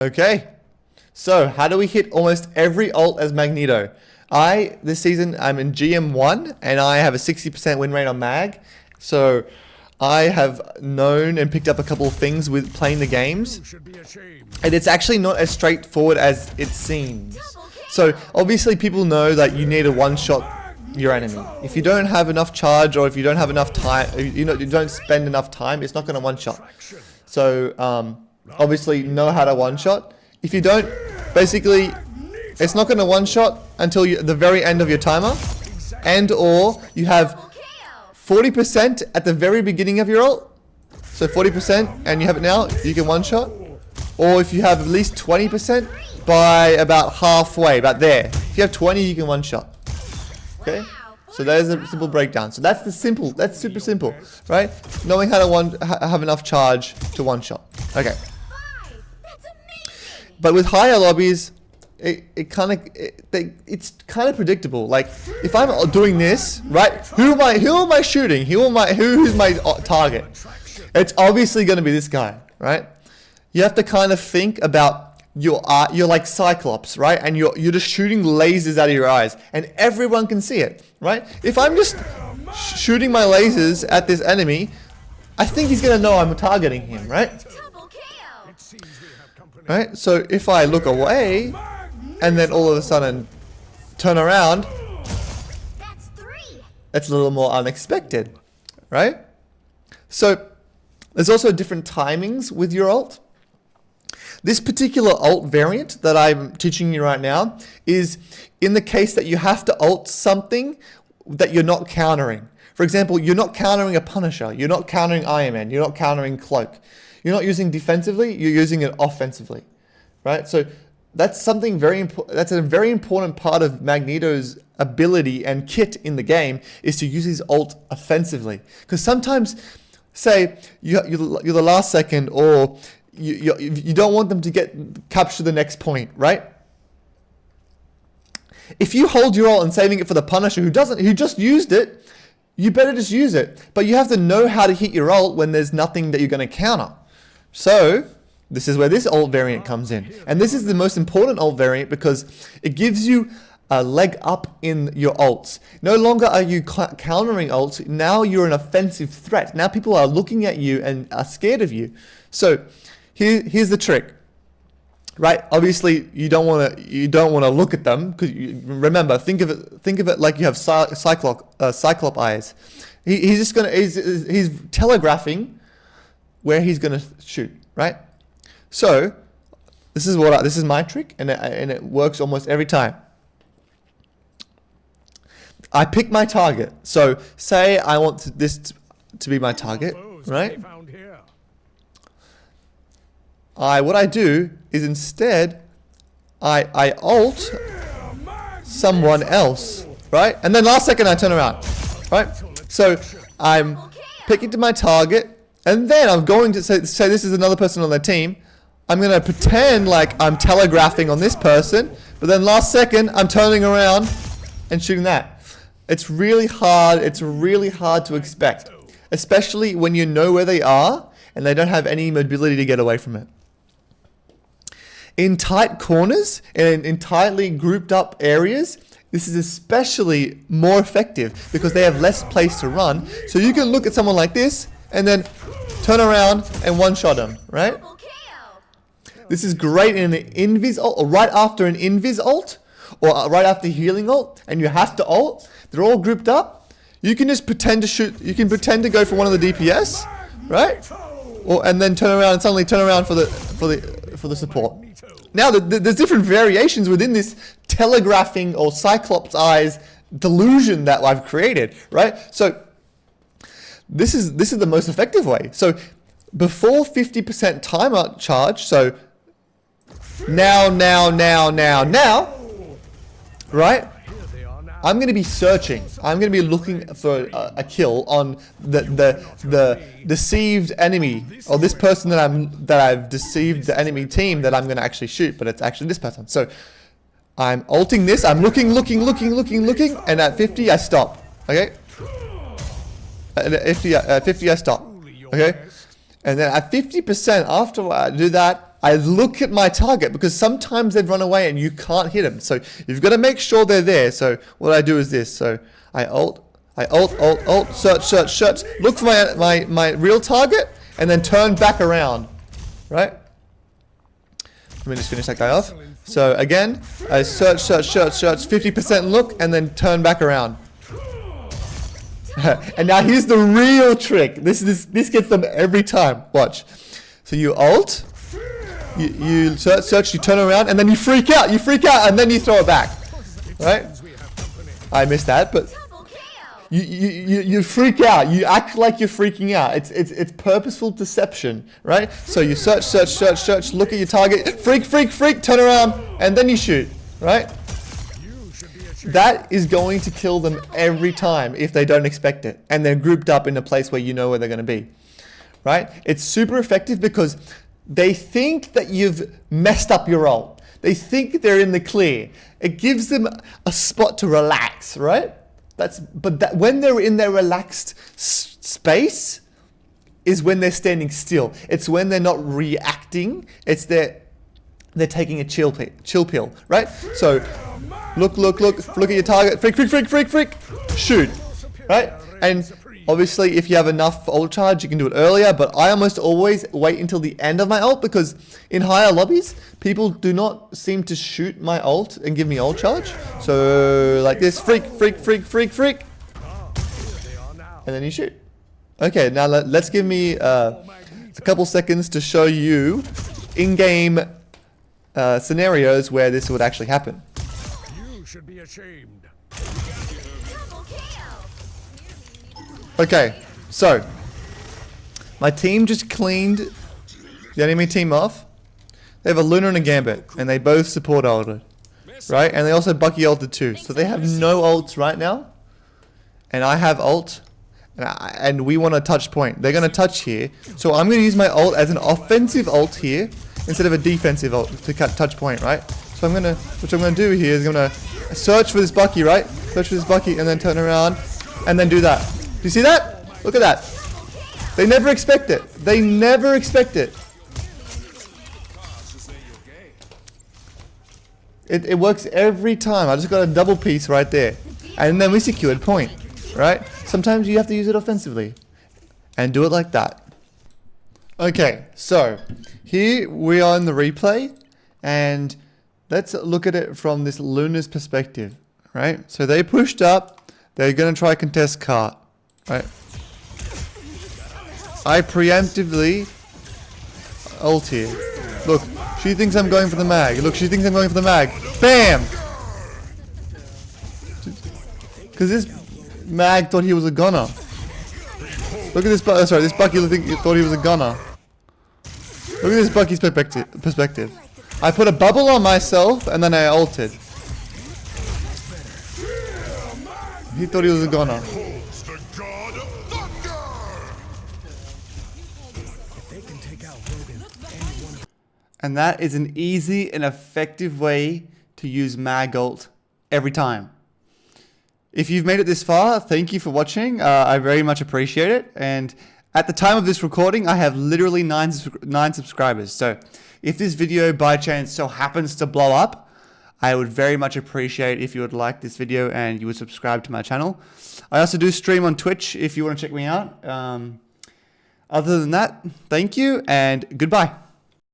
Okay, so how do we hit almost every ult as Magneto? This season, I'm in GM1 and I have a 60% win rate on Mag. So I have known and picked up a couple of things with playing the games. And it's actually not as straightforward as it seems. So obviously people know that you need to one-shot your enemy. If you don't have enough charge or if you don't have enough time, you don't spend enough time, it's not going to one-shot. So obviously know how to one-shot. If you don't, basically it's not going to one-shot until the very end of your timer, and or you have 40% at the very beginning of your ult. So 40% and you have it now, you can one-shot. Or if you have at least 20% by about halfway, about there. If you have 20, you can one-shot. Okay? So there's a simple breakdown. So that's super simple, right? Knowing how to have enough charge to one-shot. Okay. But with higher lobbies, it's kind of predictable. Like if I'm doing this, right? Who am I shooting? Who's my target? It's obviously going to be this guy, right? You have to kind of think about you're like Cyclops, right? And you're just shooting lasers out of your eyes, and everyone can see it, right? If I'm just shooting my lasers at this enemy, I think he's going to know I'm targeting him, right? Right? So if I look away and then all of a sudden turn around, that's a little more unexpected, right? So there's also different timings with your ult. This particular ult variant that I'm teaching you right now is in the case that you have to ult something that you're not countering. For example, you're not countering a Punisher, you're not countering Iron Man, you're not countering Cloak. You're not using defensively, you're using it offensively, right? So that's something very important. That's a very important part of Magneto's ability and kit in the game, is to use his ult offensively. Because sometimes, say you're the last second, or you don't want them to capture the next point, right? If you hold your ult and saving it for the Punisher who just used it, you better just use it. But you have to know how to hit your ult when there's nothing that you're going to counter. So this is where this ult variant comes in. And this is the most important ult variant because it gives you a leg up in your ults. No longer are you countering ults. Now you're an offensive threat. Now people are looking at you and are scared of you. So here's the trick. Right? Obviously, you don't want to look at them, because remember, think of it like you have Cyclop eyes. He's telegraphing where he's gonna shoot, right? So this is my trick, and it works almost every time. I pick my target. So say I want this to be my target, right? What I do is instead I ult someone else, right? And then last second I turn around, right? So I'm picking to my target, and then I'm going to say this is another person on their team. I'm going to pretend like I'm telegraphing on this person, but then last second I'm turning around and shooting that. It's really hard to expect, especially when you know where they are and they don't have any mobility to get away from it. In tight corners and in tightly grouped up areas, this is especially more effective because they have less place to run. So you can look at someone like this and then turn around and one-shot them, right? This is great in an invis ult, or right after an invis ult, or right after healing ult, and you have to ult. They're all grouped up. You can just pretend to shoot. You can pretend to go for one of the DPS, right? And then turn around and suddenly turn around for the support. Now there's different variations within this telegraphing or Cyclops eyes delusion that I've created, right? So this is the most effective way. So before 50% timer charge, so now, right? I'm going to be searching. I'm going to be looking for a kill on the deceived enemy, or this person that I've deceived the enemy team that I'm going to actually shoot, but it's actually this person. So I'm ulting this. I'm looking, and at 50 I stop. Okay. At 50 I stop. Okay. And then at 50%, after I do that, I look at my target because sometimes they'd run away and you can't hit them. So you've got to make sure they're there. So what I do is this. So I ult, search, look for my real target and then turn back around, right? Let me just finish that guy off. So again, I search, 50% look and then turn back around. And now here's the real trick. This gets them every time. Watch. So you ult, you search, you turn around, and then you freak out, and then you throw it back. Right? I missed that, but you freak out. You act like you're freaking out. It's purposeful deception, right? So you search, look at your target, freak, turn around, and then you shoot, right? That is going to kill them every time if they don't expect it. And they're grouped up in a place where you know where they're going to be. Right? It's super effective because they think that you've messed up your ult. They think they're in the clear. It gives them a spot to relax, right? When they're in their relaxed space is when they're standing still. It's when they're not reacting. It's they're taking a chill pill, right? So look at your target, freak, shoot, right? And obviously if you have enough ult charge, you can do it earlier, but I almost always wait until the end of my ult because in higher lobbies, people do not seem to shoot my ult and give me ult charge. So like this, freak, and then you shoot. Okay, now let's give me a couple seconds to show you in-game scenarios where this would actually happen. You should be ashamed. Okay, so my team just cleaned the enemy team off. They have a Luna and a Gambit, and they both support ulted, right? And they also Bucky ulted too, so they have no ults right now. And I have ult, and we want a touch point. They're gonna touch here, so I'm gonna use my ult as an offensive ult here instead of a defensive ult to cut touch point, right? So what I'm gonna do here is I'm gonna search for this Bucky, right? Search for this Bucky, and then turn around, and then do that. Do you see that? Look at that. They never expect it. They never expect it. It works every time. I just got a double piece right there. And then we secured point, right? Sometimes you have to use it offensively. And do it like that. Okay, so here we are in the replay. And let's look at it from this Luna's perspective, right? So they pushed up. They're going to try contest cart. Right. I preemptively ult here. Look, she thinks I'm going for the mag. Look, she thinks I'm going for the mag. Bam! Because this mag thought he was a gunner. Look at this. Sorry, this Bucky thought he was a gunner. Look at this Bucky's perspective. I put a bubble on myself and then I ulted. He thought he was a gunner. And that is an easy and effective way to use mag ult every time. If you've made it this far, thank you for watching. I very much appreciate it. And at the time of this recording, I have literally 9 subscribers. So if this video by chance so happens to blow up, I would very much appreciate if you would like this video and you would subscribe to my channel. I also do stream on Twitch if you want to check me out. Other than that, thank you and goodbye.